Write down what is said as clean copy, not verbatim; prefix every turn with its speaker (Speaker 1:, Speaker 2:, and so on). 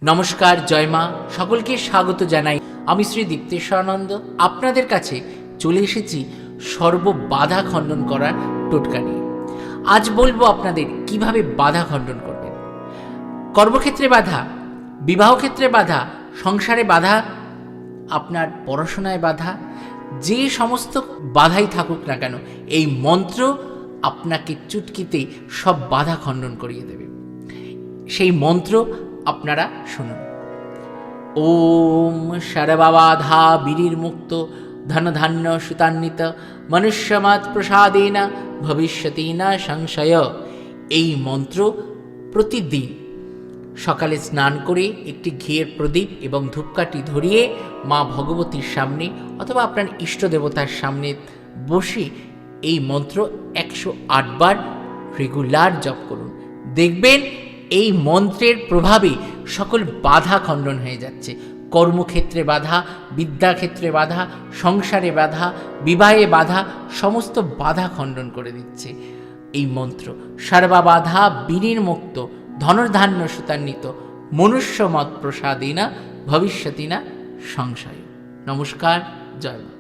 Speaker 1: নমস্কার, জয় মা। সকলকে স্বাগত জানাই। আমি শ্রী দীপ্তেশ্বরানন্দ আপনাদের কাছে চলে এসেছি সর্ববাধা খণ্ডন করার টোটকা নিয়ে। আজ বলবো আপনাদের কিভাবে বাধা খণ্ডন করবেন। কর্মক্ষেত্রে বাধা, বিবাহ ক্ষেত্রে বাধা, সংসারে বাধা, আপনার পড়াশোনায় বাধা, যে সমস্ত বাধাই থাকুক না কেন, এই মন্ত্র আপনাকে চুটকিতে সব বাধা খণ্ডন করিয়ে দেবে। সেই মন্ত্র আপনারা শুনুন। ওম সর্ববাধা বিনির্মুক্ত ধনধান্য সুতান্বিত মনুষ্যমাত প্রসাদেনা ভবিষ্যতি না সংশয়। এই মন্ত্র প্রতিদিন সকালে স্নান করে একটি ঘিয়ের প্রদীপ এবং ধূপকাঠি ধরিয়ে মা ভগবতীর সামনে অথবা আপনার ইষ্ট দেবতার সামনে বসে এই মন্ত্র 108 বার রেগুলার জপ করুন। দেখবেন এই মন্ত্রের প্রভাবে সকল বাধা খণ্ডন হয়ে যাচ্ছে। কর্মক্ষেত্রে বাধা, বিদ্যাক্ষেত্রে বাধা, সংসারে বাধা, বিবাহে বাধা, সমস্ত বাধা খণ্ডন করে দিচ্ছে এই মন্ত্র। সর্ববাধা বিনির্মুক্ত ধনধান্য সুতান্বিত মনুষ্যমত প্রসাদেনা ভবিষ্যতি না সংশয়। নমস্কার, জয় মা।